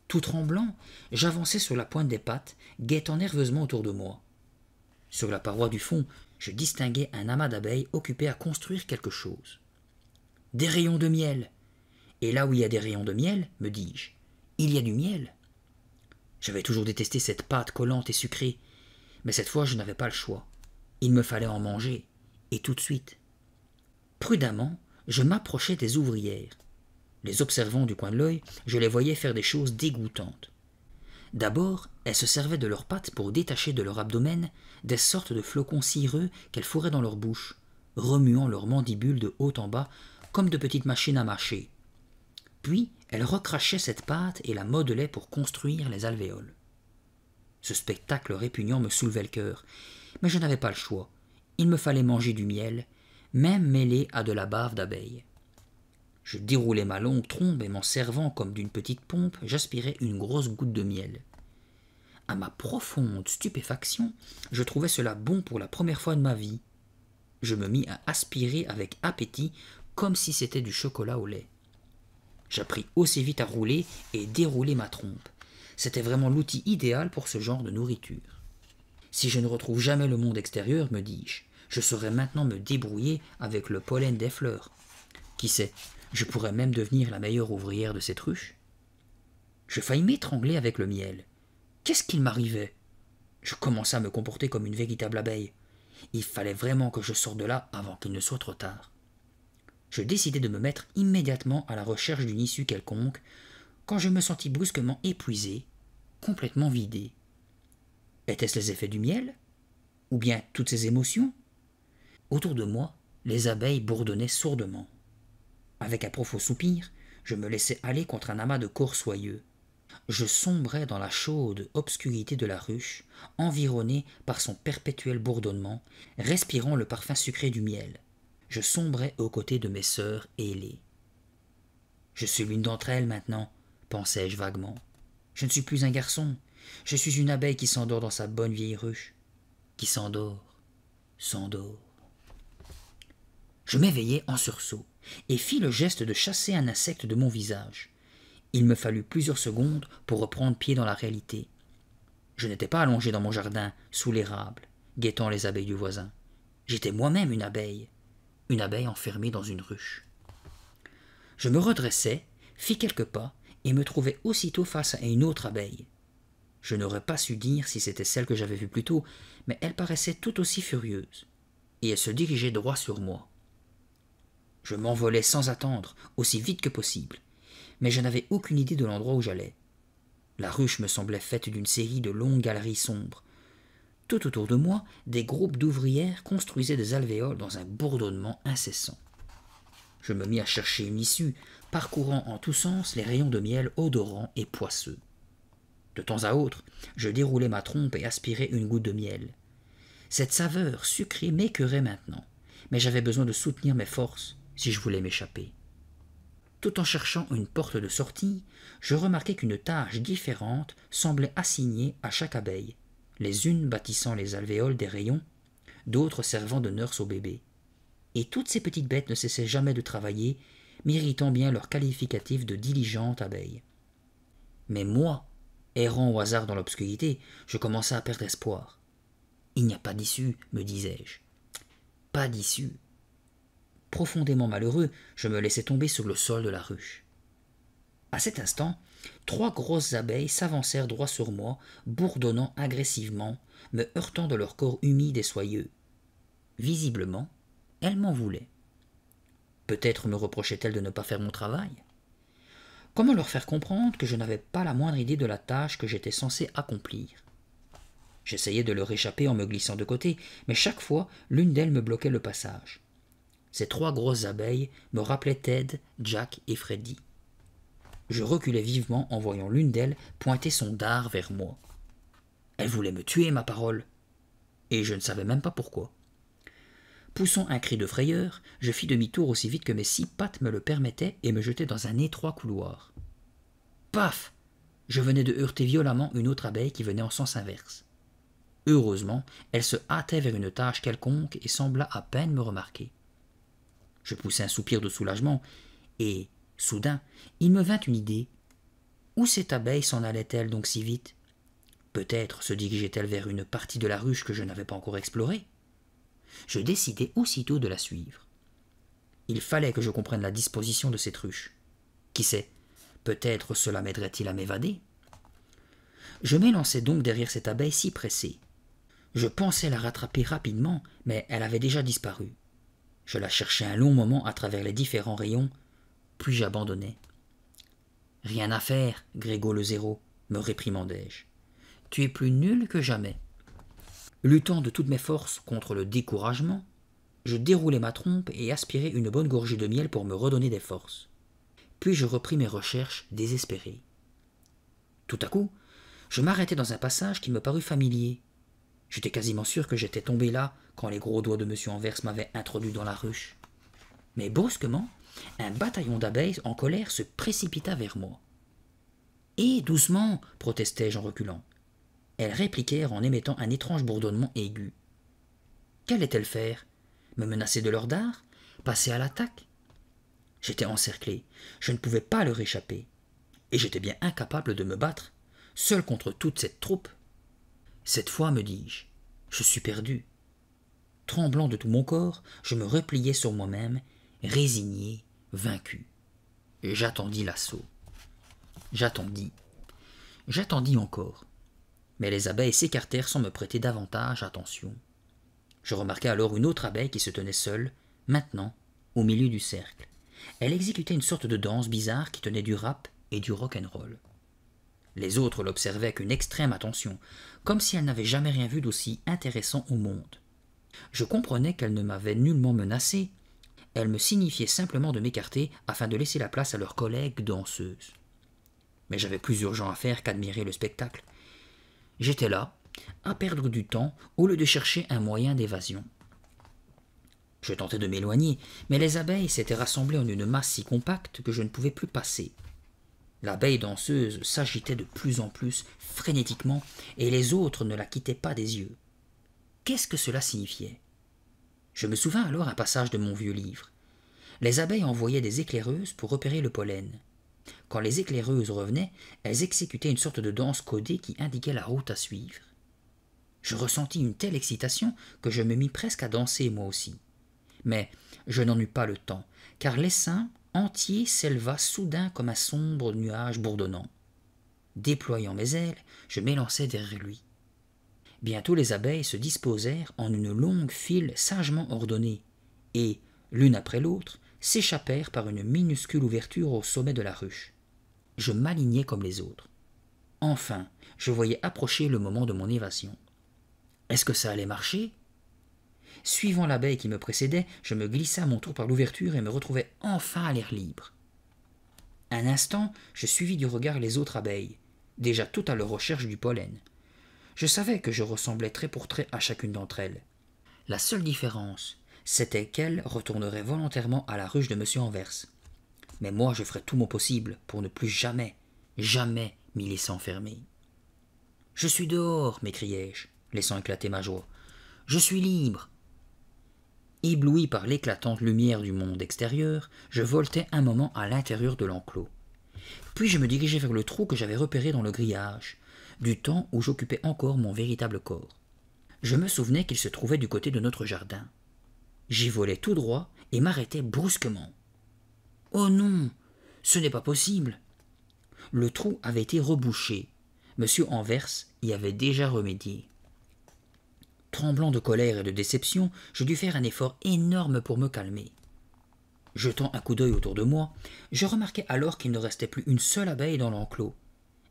Tout tremblant, j'avançai sur la pointe des pattes, guettant nerveusement autour de moi. Sur la paroi du fond, je distinguai un amas d'abeilles occupé à construire quelque chose. « Des rayons de miel !» Et là où il y a des rayons de miel, me dis-je, il y a du miel. J'avais toujours détesté cette pâte collante et sucrée, mais cette fois je n'avais pas le choix. Il me fallait en manger, et tout de suite. Prudemment, je m'approchai des ouvrières. Les observant du coin de l'œil, je les voyais faire des choses dégoûtantes. D'abord, elles se servaient de leurs pattes pour détacher de leur abdomen des sortes de flocons cireux qu'elles fourraient dans leur bouche, remuant leurs mandibules de haut en bas comme de petites machines à mâcher. Puis, elle recrachait cette pâte et la modelait pour construire les alvéoles. Ce spectacle répugnant me soulevait le cœur, mais je n'avais pas le choix. Il me fallait manger du miel, même mêlé à de la bave d'abeille. Je déroulai ma longue trompe et m'en servant comme d'une petite pompe, j'aspirais une grosse goutte de miel. À ma profonde stupéfaction, je trouvais cela bon pour la première fois de ma vie. Je me mis à aspirer avec appétit, comme si c'était du chocolat au lait. J'appris aussi vite à rouler et dérouler ma trompe. C'était vraiment l'outil idéal pour ce genre de nourriture. Si je ne retrouve jamais le monde extérieur, me dis-je, je saurais maintenant me débrouiller avec le pollen des fleurs. Qui sait, je pourrais même devenir la meilleure ouvrière de cette ruche. Je faillis m'étrangler avec le miel. Qu'est-ce qu'il m'arrivait? Je commençai à me comporter comme une véritable abeille. Il fallait vraiment que je sorte de là avant qu'il ne soit trop tard. Je décidai de me mettre immédiatement à la recherche d'une issue quelconque, quand je me sentis brusquement épuisé, complètement vidé. Étaient-ce les effets du miel? Ou bien toutes ces émotions? Autour de moi, les abeilles bourdonnaient sourdement. Avec un profond soupir, je me laissai aller contre un amas de corps soyeux. Je sombrais dans la chaude obscurité de la ruche, environné par son perpétuel bourdonnement, respirant le parfum sucré du miel. Je sombrais aux côtés de mes sœurs ailées. Je suis l'une d'entre elles maintenant, pensai-je vaguement. Je ne suis plus un garçon, je suis une abeille qui s'endort dans sa bonne vieille ruche, qui s'endort. Je m'éveillai en sursaut et fis le geste de chasser un insecte de mon visage. Il me fallut plusieurs secondes pour reprendre pied dans la réalité. Je n'étais pas allongé dans mon jardin, sous l'érable, guettant les abeilles du voisin. J'étais moi-même une abeille enfermée dans une ruche. Je me redressai, fis quelques pas, et me trouvai aussitôt face à une autre abeille. Je n'aurais pas su dire si c'était celle que j'avais vue plus tôt, mais elle paraissait tout aussi furieuse, et elle se dirigeait droit sur moi. Je m'envolai sans attendre, aussi vite que possible, mais je n'avais aucune idée de l'endroit où j'allais. La ruche me semblait faite d'une série de longues galeries sombres. Tout autour de moi, des groupes d'ouvrières construisaient des alvéoles dans un bourdonnement incessant. Je me mis à chercher une issue, parcourant en tous sens les rayons de miel odorants et poisseux. De temps à autre, je déroulais ma trompe et aspirais une goutte de miel. Cette saveur sucrée m'écœurait maintenant, mais j'avais besoin de soutenir mes forces si je voulais m'échapper. Tout en cherchant une porte de sortie, je remarquai qu'une tâche différente semblait assignée à chaque abeille, les unes bâtissant les alvéoles des rayons, d'autres servant de nurse au bébé. Et toutes ces petites bêtes ne cessaient jamais de travailler, méritant bien leur qualificatif de diligente abeille. Mais moi, errant au hasard dans l'obscurité, je commençais à perdre espoir. Il n'y a pas d'issue, me disais-je. Pas d'issue. Profondément malheureux, je me laissai tomber sur le sol de la ruche. À cet instant, 3 grosses abeilles s'avancèrent droit sur moi, bourdonnant agressivement, me heurtant de leur corps humide et soyeux. Visiblement, elles m'en voulaient. Peut-être me reprochaient-elles de ne pas faire mon travail. Comment leur faire comprendre que je n'avais pas la moindre idée de la tâche que j'étais censé accomplir? J'essayais de leur échapper en me glissant de côté, mais chaque fois, l'une d'elles me bloquait le passage. Ces 3 grosses abeilles me rappelaient Ted, Jack et Freddy. Je reculai vivement en voyant l'une d'elles pointer son dard vers moi. Elle voulait me tuer, ma parole, et je ne savais même pas pourquoi. Poussant un cri de frayeur, je fis demi-tour aussi vite que mes 6 pattes me le permettaient et me jetai dans un étroit couloir. Paf! Je venais de heurter violemment une autre abeille qui venait en sens inverse. Heureusement, elle se hâtait vers une tâche quelconque et sembla à peine me remarquer. Je poussai un soupir de soulagement, et, soudain, il me vint une idée. Où cette abeille s'en allait-elle donc si vite? Peut-être se dirigeait-elle vers une partie de la ruche que je n'avais pas encore explorée. Je décidai aussitôt de la suivre. Il fallait que je comprenne la disposition de cette ruche. Qui sait, peut-être cela m'aiderait-il à m'évader. Je m'élançai donc derrière cette abeille si pressée. Je pensais la rattraper rapidement, mais elle avait déjà disparu. Je la cherchai un long moment à travers les différents rayons, puis j'abandonnai. « Rien à faire, Grégo le zéro, me réprimandai-je. Tu es plus nul que jamais. » Luttant de toutes mes forces contre le découragement, je déroulai ma trompe et aspirai une bonne gorgée de miel pour me redonner des forces. Puis je repris mes recherches désespérées. Tout à coup, je m'arrêtai dans un passage qui me parut familier. J'étais quasiment sûr que j'étais tombé là quand les gros doigts de M. Anvers m'avaient introduit dans la ruche. Mais brusquement, un bataillon d'abeilles en colère se précipita vers moi. « Hé, doucement !» protestai-je en reculant. Elles répliquèrent en émettant un étrange bourdonnement aigu. Qu'allaient-elles faire? Me menacer de leur dard? Passer à l'attaque? J'étais encerclé, je ne pouvais pas leur échapper, et j'étais bien incapable de me battre, seul contre toute cette troupe. Cette fois, me dis-je, je suis perdu. Tremblant de tout mon corps, je me repliai sur moi-même, résigné, vaincu. J'attendis l'assaut. J'attendis encore. Mais les abeilles s'écartèrent sans me prêter davantage attention. Je remarquai alors une autre abeille qui se tenait seule, maintenant, au milieu du cercle. Elle exécutait une sorte de danse bizarre qui tenait du rap et du rock'n'roll. Les autres l'observaient avec une extrême attention, comme si elles n'avaient jamais rien vu d'aussi intéressant au monde. Je comprenais qu'elles ne m'avaient nullement menacé, elles me signifiaient simplement de m'écarter afin de laisser la place à leurs collègues danseuses. Mais j'avais plus urgent à faire qu'admirer le spectacle. J'étais là, à perdre du temps au lieu de chercher un moyen d'évasion. Je tentais de m'éloigner, mais les abeilles s'étaient rassemblées en une masse si compacte que je ne pouvais plus passer. L'abeille danseuse s'agitait de plus en plus frénétiquement, et les autres ne la quittaient pas des yeux. Qu'est-ce que cela signifiait? Je me souvins alors un passage de mon vieux livre. Les abeilles envoyaient des éclaireuses pour repérer le pollen. Quand les éclaireuses revenaient, elles exécutaient une sorte de danse codée qui indiquait la route à suivre. Je ressentis une telle excitation que je me mis presque à danser moi aussi. Mais je n'en eus pas le temps, car l'essaim entier s'éleva soudain comme un sombre nuage bourdonnant. Déployant mes ailes, je m'élançai derrière lui. Bientôt les abeilles se disposèrent en une longue file sagement ordonnée, et, l'une après l'autre, s'échappèrent par une minuscule ouverture au sommet de la ruche. Je m'alignai comme les autres. Enfin, je voyais approcher le moment de mon évasion. Est-ce que ça allait marcher? Suivant l'abeille qui me précédait, je me glissai à mon tour par l'ouverture et me retrouvai enfin à l'air libre. Un instant, je suivis du regard les autres abeilles, déjà toutes à leur recherche du pollen. Je savais que je ressemblais trait pour trait à chacune d'entre elles. La seule différence, c'était qu'elles retourneraient volontairement à la ruche de M. Anvers. Mais moi, je ferais tout mon possible pour ne plus jamais, jamais m'y laisser enfermer. « Je suis dehors !» m'écriai-je, laissant éclater ma joie. « Je suis libre !» Ébloui par l'éclatante lumière du monde extérieur, je voltai un moment à l'intérieur de l'enclos. Puis je me dirigeai vers le trou que j'avais repéré dans le grillage, du temps où j'occupais encore mon véritable corps. Je me souvenais qu'il se trouvait du côté de notre jardin. J'y volai tout droit et m'arrêtai brusquement. « Oh non, ce n'est pas possible !» Le trou avait été rebouché. Monsieur Anvers y avait déjà remédié. Tremblant de colère et de déception, je dus faire un effort énorme pour me calmer. Jetant un coup d'œil autour de moi, je remarquai alors qu'il ne restait plus une seule abeille dans l'enclos.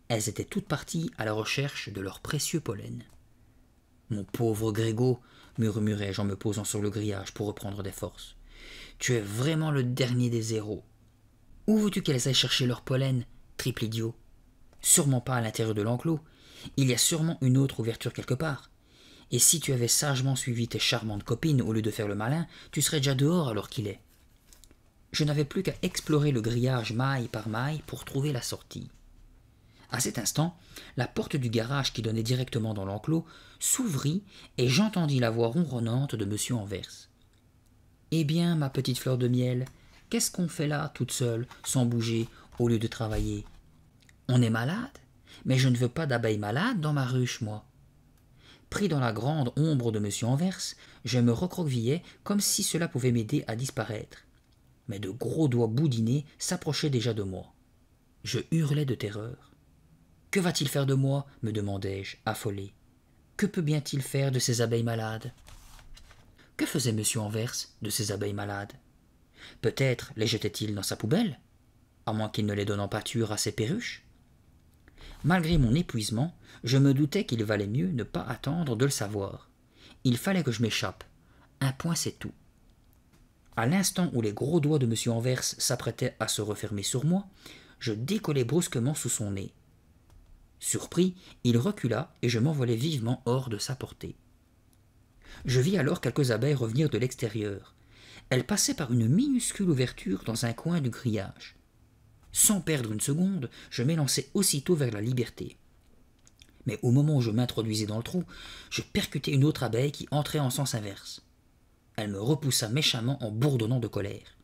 Elles étaient toutes parties à la recherche de leur précieux pollen. « Mon pauvre Grégo, murmurai-je en me posant sur le grillage pour reprendre des forces. Tu es vraiment le dernier des héros. Où veux-tu qu'elles aillent chercher leur pollen, triple idiot? Sûrement pas à l'intérieur de l'enclos. Il y a sûrement une autre ouverture quelque part. Et si tu avais sagement suivi tes charmantes copines au lieu de faire le malin, tu serais déjà dehors alors qu'il est. » Je n'avais plus qu'à explorer le grillage maille par maille pour trouver la sortie. À cet instant, la porte du garage qui donnait directement dans l'enclos s'ouvrit et j'entendis la voix ronronnante de M. Anvers. « Eh bien, ma petite fleur de miel, qu'est-ce qu'on fait là, toute seule, sans bouger, au lieu de travailler? On est malade, mais je ne veux pas d'abeilles malades dans ma ruche, moi. » Pris dans la grande ombre de M. Anvers, je me recroquevillai comme si cela pouvait m'aider à disparaître. Mais de gros doigts boudinés s'approchaient déjà de moi. Je hurlai de terreur. « Que va-t-il faire de moi ?» me demandai-je, affolé. « Que peut bien-il faire de ces abeilles malades ?» Que faisait M. Anvers de ces abeilles malades? Peut-être les jetait-il dans sa poubelle, à moins qu'il ne les donne en pâture à ses perruches. Malgré mon épuisement, je me doutais qu'il valait mieux ne pas attendre de le savoir. Il fallait que je m'échappe. Un point, c'est tout. À l'instant où les gros doigts de M. Anvers s'apprêtaient à se refermer sur moi, je décollai brusquement sous son nez. Surpris, il recula et je m'envolai vivement hors de sa portée. Je vis alors quelques abeilles revenir de l'extérieur. Elles passaient par une minuscule ouverture dans un coin du grillage. Sans perdre une seconde, je m'élançai aussitôt vers la liberté. Mais au moment où je m'introduisais dans le trou, je percutai une autre abeille qui entrait en sens inverse. Elle me repoussa méchamment en bourdonnant de colère.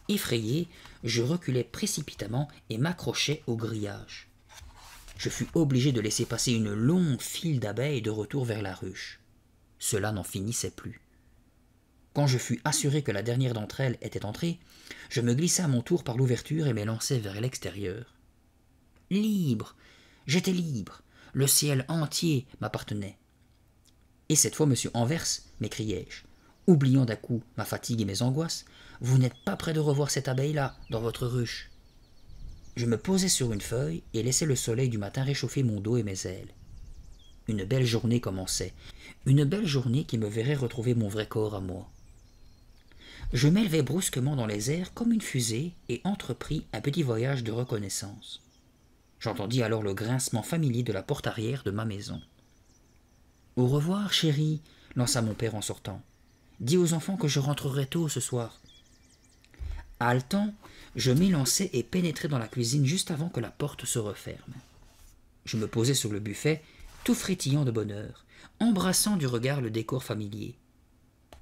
Effrayé, je reculai précipitamment et m'accrochai au grillage. Je fus obligé de laisser passer une longue file d'abeilles de retour vers la ruche. Cela n'en finissait plus. Quand je fus assuré que la dernière d'entre elles était entrée, je me glissai à mon tour par l'ouverture et m'élançai vers l'extérieur. Libre! J'étais libre! Le ciel entier m'appartenait. Et cette fois, monsieur Anvers, m'écriai-je, oubliant d'un coup ma fatigue et mes angoisses, vous n'êtes pas près de revoir cette abeille-là dans votre ruche. Je me posai sur une feuille et laissai le soleil du matin réchauffer mon dos et mes ailes. Une belle journée commençait, une belle journée qui me verrait retrouver mon vrai corps à moi. Je m'élevai brusquement dans les airs comme une fusée et entrepris un petit voyage de reconnaissance. J'entendis alors le grincement familier de la porte arrière de ma maison. « Au revoir, chérie !» lança mon père en sortant. « Dis aux enfants que je rentrerai tôt ce soir. » Haletant, je m'élançai et pénétrai dans la cuisine juste avant que la porte se referme. Je me posai sur le buffet, tout frétillant de bonheur, embrassant du regard le décor familier.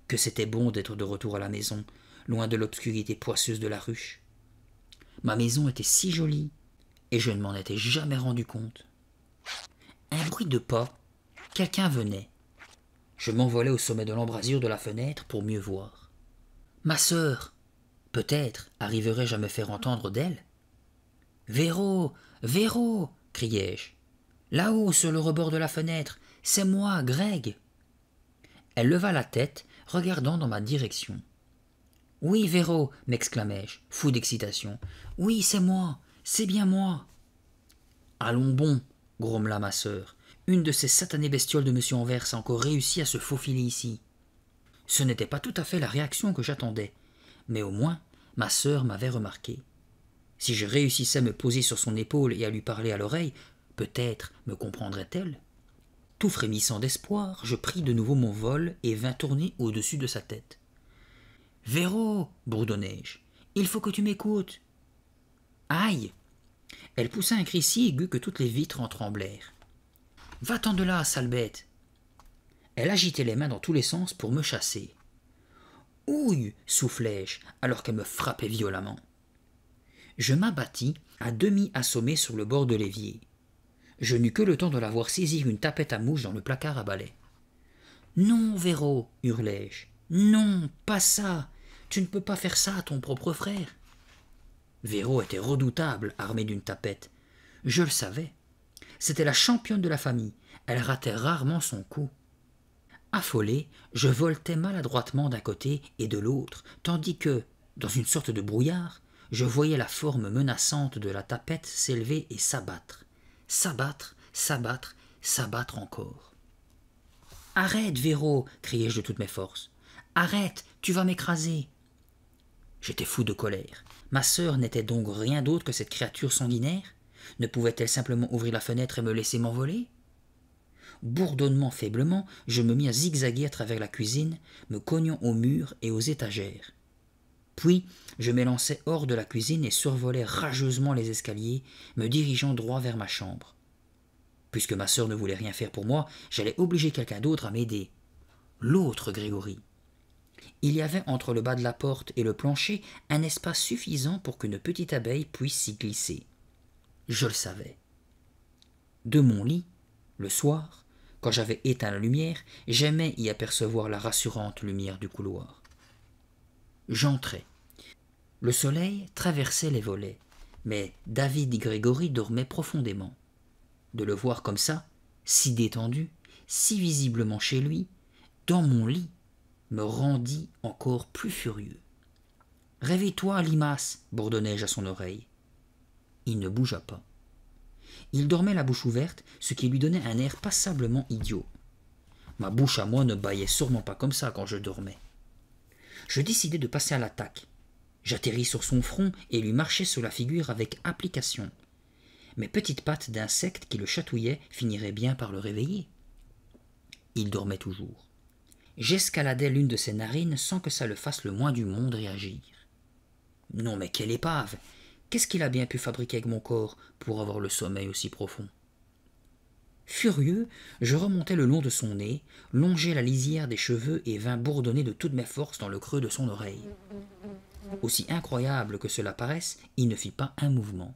Que c'était bon d'être de retour à la maison, loin de l'obscurité poisseuse de la ruche. Ma maison était si jolie, et je ne m'en étais jamais rendu compte. Un bruit de pas, quelqu'un venait. Je m'envolai au sommet de l'embrasure de la fenêtre pour mieux voir. Ma sœur, peut-être arriverai-je à me faire entendre d'elle? « Véro, Véro !» criai-je. « Là-haut, sur le rebord de la fenêtre, c'est moi, Greg !» Elle leva la tête, regardant dans ma direction. « Oui, Véro !» m'exclamai-je, fou d'excitation. « Oui, c'est moi, c'est bien moi !»« Allons bon !» grommela ma sœur. « Une de ces satanées bestioles de M. Anvers a encore réussi à se faufiler ici. » Ce n'était pas tout à fait la réaction que j'attendais, mais au moins ma sœur m'avait remarqué. Si je réussissais à me poser sur son épaule et à lui parler à l'oreille, peut-être me comprendrait-elle. Tout frémissant d'espoir, je pris de nouveau mon vol et vins tourner au-dessus de sa tête. « Véro !» bourdonnai-je. « Il faut que tu m'écoutes. »« Aïe !» Elle poussa un cri si aigu que toutes les vitres en tremblèrent. « Va-t'en de là, sale bête !» Elle agitait les mains dans tous les sens pour me chasser. « Ouille !» soufflai-je, alors qu'elle me frappait violemment. Je m'abattis, à demi assommé sur le bord de l'évier. Je n'eus que le temps de la voir saisir une tapette à mouche dans le placard à balai. « Non, Véro !» hurlai-je. « Non, pas ça. Tu ne peux pas faire ça à ton propre frère. » Véro était redoutable, armée d'une tapette. Je le savais. C'était la championne de la famille. Elle ratait rarement son coup. Affolé, je voltais maladroitement d'un côté et de l'autre, tandis que, dans une sorte de brouillard, je voyais la forme menaçante de la tapette s'élever et s'abattre. S'abattre, s'abattre, s'abattre encore. « Arrête, Véro !» criai-je de toutes mes forces. « Arrête, tu vas m'écraser !» J'étais fou de colère. Ma sœur n'était donc rien d'autre que cette créature sanguinaire? Ne pouvait-elle simplement ouvrir la fenêtre et me laisser m'envoler? Bourdonnement faiblement, je me mis à zigzaguer à travers la cuisine, me cognant aux murs et aux étagères. Puis, je m'élançai hors de la cuisine et survolai rageusement les escaliers, me dirigeant droit vers ma chambre. Puisque ma sœur ne voulait rien faire pour moi, j'allais obliger quelqu'un d'autre à m'aider. L'autre Grégory. Il y avait entre le bas de la porte et le plancher un espace suffisant pour qu'une petite abeille puisse s'y glisser. Je le savais. De mon lit, le soir, quand j'avais éteint la lumière, j'aimais y apercevoir la rassurante lumière du couloir. J'entrai. Le soleil traversait les volets, mais David Grégory dormait profondément. De le voir comme ça, si détendu, si visiblement chez lui, dans mon lit, me rendit encore plus furieux. « Réveille-toi, limace !» bourdonnai-je à son oreille. Il ne bougea pas. Il dormait la bouche ouverte, ce qui lui donnait un air passablement idiot. Ma bouche à moi ne bâillait sûrement pas comme ça quand je dormais. Je décidai de passer à l'attaque. J'atterris sur son front et lui marchai sur la figure avec application. Mes petites pattes d'insecte qui le chatouillaient finiraient bien par le réveiller. Il dormait toujours. J'escaladai l'une de ses narines sans que ça le fasse le moins du monde réagir. Non mais quelle épave! Qu'est-ce qu'il a bien pu fabriquer avec mon corps pour avoir le sommeil aussi profond? Furieux, je remontai le long de son nez, longeai la lisière des cheveux et vins bourdonner de toutes mes forces dans le creux de son oreille. Aussi incroyable que cela paraisse, il ne fit pas un mouvement.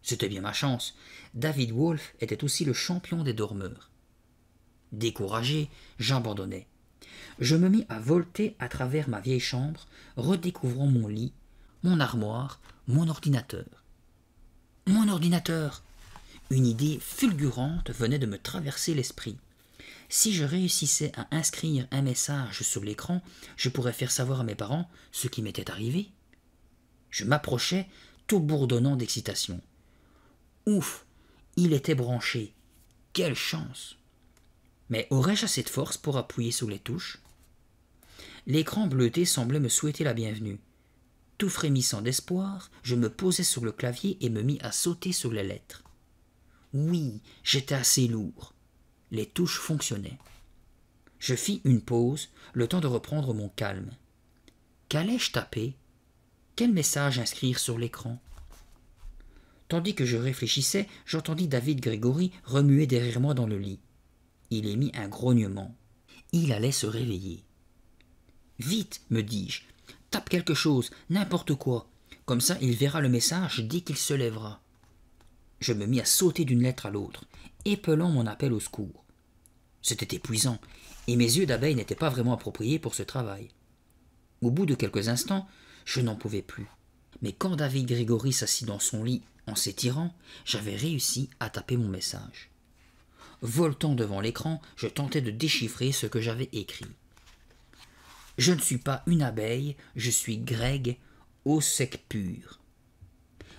C'était bien ma chance. David Wolf était aussi le champion des dormeurs. Découragé, j'abandonnai. Je me mis à volter à travers ma vieille chambre, redécouvrant mon lit, mon armoire, mon ordinateur. Mon ordinateur! Une idée fulgurante venait de me traverser l'esprit. Si je réussissais à inscrire un message sur l'écran, je pourrais faire savoir à mes parents ce qui m'était arrivé. Je m'approchais, tout bourdonnant d'excitation. Ouf! Il était branché. Quelle chance! Mais aurais-je assez de force pour appuyer sur les touches? L'écran bleuté semblait me souhaiter la bienvenue. Tout frémissant d'espoir, je me posai sur le clavier et me mis à sauter sur les lettres. Oui, j'étais assez lourd. Les touches fonctionnaient. Je fis une pause, le temps de reprendre mon calme. Qu'allais-je taper? Quel message inscrire sur l'écran? Tandis que je réfléchissais, j'entendis David Grégory remuer derrière moi dans le lit. Il émit un grognement. Il allait se réveiller. « Vite, me dis-je, tape quelque chose, n'importe quoi. Comme ça, il verra le message dès qu'il se lèvera. » Je me mis à sauter d'une lettre à l'autre, épelant mon appel au secours. C'était épuisant, et mes yeux d'abeille n'étaient pas vraiment appropriés pour ce travail. Au bout de quelques instants, je n'en pouvais plus. Mais quand David Grégory s'assit dans son lit en s'étirant, j'avais réussi à taper mon message. Voltant devant l'écran, je tentais de déchiffrer ce que j'avais écrit. « Je ne suis pas une abeille, je suis Greg, au sec pur. »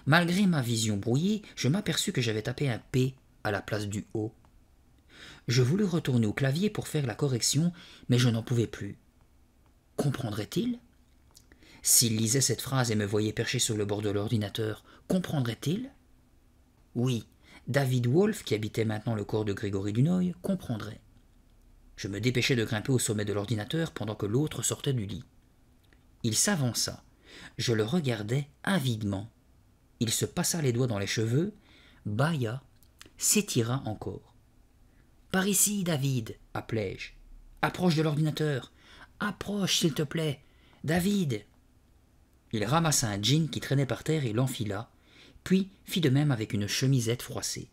Malgré ma vision brouillée, je m'aperçus que j'avais tapé un P à la place du O. Je voulus retourner au clavier pour faire la correction, mais je n'en pouvais plus. comprendrait-il? S'il lisait cette phrase et me voyait perché sur le bord de l'ordinateur, comprendrait-il? Oui, David Wolf, qui habitait maintenant le corps de Grégory Dunoy, comprendrait. Je me dépêchai de grimper au sommet de l'ordinateur pendant que l'autre sortait du lit. Il s'avança. Je le regardais avidement. Il se passa les doigts dans les cheveux, bâilla, s'étira encore. « Par ici, David !» appelai-je. « Approche de l'ordinateur. Approche, s'il te plaît. David !» Il ramassa un jean qui traînait par terre et l'enfila, puis fit de même avec une chemisette froissée.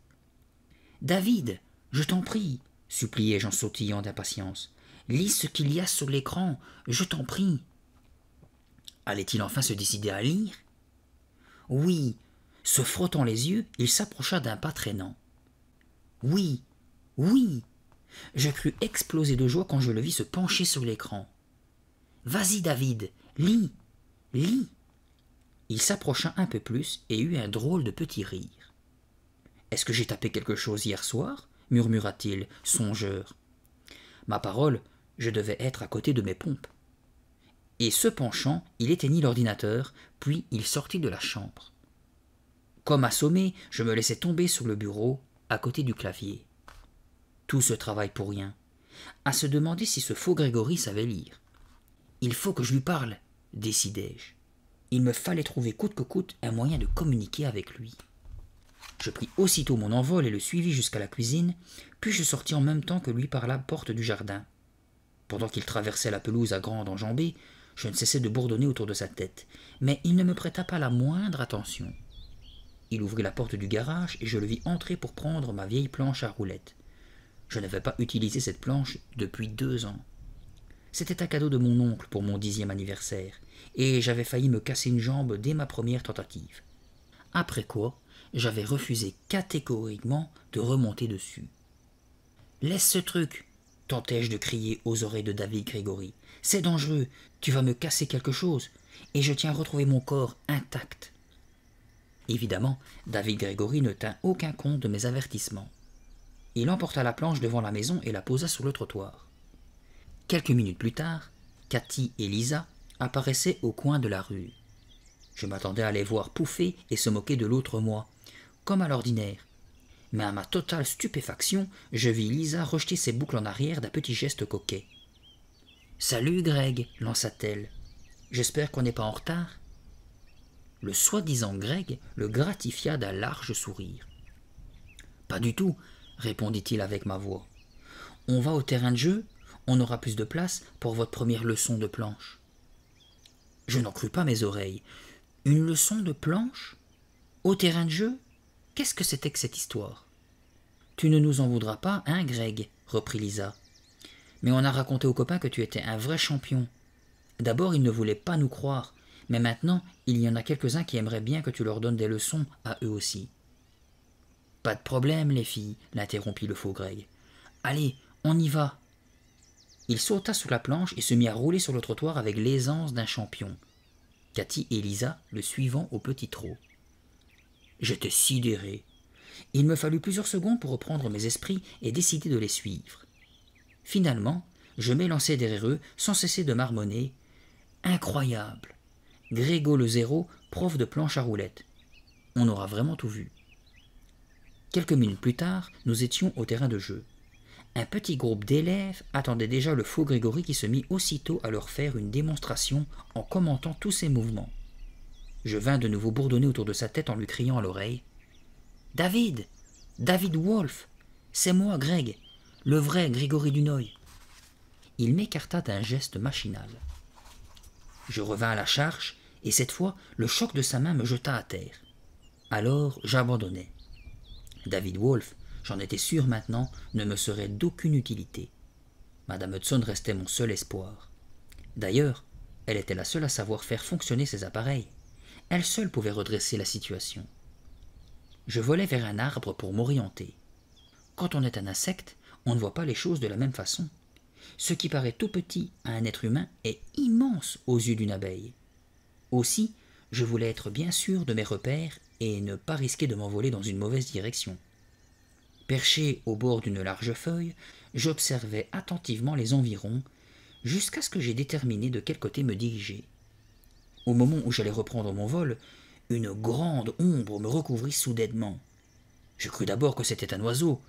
« David, je t'en prie !» suppliai-je en sautillant d'impatience. « Lis ce qu'il y a sur l'écran, je t'en prie !» Allait-il enfin se décider à lire? Oui, se frottant les yeux, il s'approcha d'un pas traînant. Oui, oui, je crus exploser de joie quand je le vis se pencher sur l'écran. Vas-y, David, lis, lis. Il s'approcha un peu plus et eut un drôle de petit rire. Est-ce que j'ai tapé quelque chose hier soir? Murmura-t-il, songeur. Ma parole, je devais être à côté de mes pompes. Et se penchant, il éteignit l'ordinateur, puis il sortit de la chambre. Comme assommé, je me laissai tomber sur le bureau, à côté du clavier. Tout ce travail pour rien, à se demander si ce faux Grégory savait lire. Il faut que je lui parle, décidai-je. Il me fallait trouver coûte que coûte un moyen de communiquer avec lui. Je pris aussitôt mon envol et le suivis jusqu'à la cuisine, puis je sortis en même temps que lui par la porte du jardin. Pendant qu'il traversait la pelouse à grande enjambée, je ne cessais de bourdonner autour de sa tête, mais il ne me prêta pas la moindre attention. Il ouvrit la porte du garage et je le vis entrer pour prendre ma vieille planche à roulettes. Je n'avais pas utilisé cette planche depuis 2 ans. C'était un cadeau de mon oncle pour mon 10e anniversaire, et j'avais failli me casser une jambe dès ma première tentative. Après quoi, j'avais refusé catégoriquement de remonter dessus. « Laisse ce truc !» tentai-je de crier aux oreilles de David Grégory. « C'est dangereux, tu vas me casser quelque chose, et je tiens à retrouver mon corps intact. » Évidemment, David Grégory ne tint aucun compte de mes avertissements. Il emporta la planche devant la maison et la posa sur le trottoir. Quelques minutes plus tard, Cathy et Lisa apparaissaient au coin de la rue. Je m'attendais à les voir pouffer et se moquer de l'autre moi, comme à l'ordinaire. Mais à ma totale stupéfaction, je vis Lisa rejeter ses boucles en arrière d'un petit geste coquet. « Salut, Greg !» lança-t-elle. « J'espère qu'on n'est pas en retard ?» Le soi-disant Greg le gratifia d'un large sourire. « Pas du tout !» répondit-il avec ma voix. « On va au terrain de jeu, on aura plus de place pour votre première leçon de planche. » Je n'en crus pas mes oreilles. Une leçon de planche? Au terrain de jeu? Qu'est-ce que c'était que cette histoire? Tu ne nous en voudras pas, hein, Greg, reprit Lisa. Mais on a raconté aux copains que tu étais un vrai champion. D'abord, ils ne voulaient pas nous croire, mais maintenant, il y en a quelques-uns qui aimeraient bien que tu leur donnes des leçons à eux aussi. Pas de problème, les filles, l'interrompit le faux Greg. Allez, on y va. Il sauta sur la planche et se mit à rouler sur le trottoir avec l'aisance d'un champion. Cathy et Lisa le suivant au petit trot. J'étais sidéré. Il me fallut plusieurs secondes pour reprendre mes esprits et décider de les suivre. Finalement, je m'élançai derrière eux sans cesser de marmonner. Incroyable! Grégo le Zéro, prof de planche à roulettes. On aura vraiment tout vu. Quelques minutes plus tard, nous étions au terrain de jeu. Un petit groupe d'élèves attendait déjà le faux Grégory qui se mit aussitôt à leur faire une démonstration en commentant tous ses mouvements. Je vins de nouveau bourdonner autour de sa tête en lui criant à l'oreille « David! David Wolf! C'est moi, Greg, le vrai Grégory Dunoy !» Il m'écarta d'un geste machinal. Je revins à la charge, et cette fois, le choc de sa main me jeta à terre. Alors, j'abandonnai. David Wolf, j'en étais sûr maintenant, ne me serait d'aucune utilité. Madame Hudson restait mon seul espoir. D'ailleurs, elle était la seule à savoir faire fonctionner ces appareils. Elle seule pouvait redresser la situation. Je volais vers un arbre pour m'orienter. Quand on est un insecte, on ne voit pas les choses de la même façon. Ce qui paraît tout petit à un être humain est immense aux yeux d'une abeille. Aussi, je voulais être bien sûr de mes repères et ne pas risquer de m'envoler dans une mauvaise direction. Perché au bord d'une large feuille, j'observais attentivement les environs, jusqu'à ce que j'aie déterminé de quel côté me diriger. Au moment où j'allais reprendre mon vol, une grande ombre me recouvrit soudainement. Je crus d'abord que c'était un oiseau,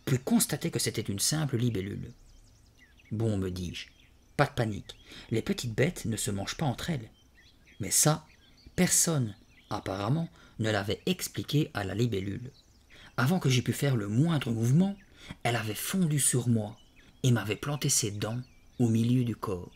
puis constatai que c'était une simple libellule. Bon, me dis-je, pas de panique, les petites bêtes ne se mangent pas entre elles. Mais ça, personne, apparemment, ne l'avait expliqué à la libellule. Avant que j'aie pu faire le moindre mouvement, elle avait fondu sur moi et m'avait planté ses dents au milieu du corps.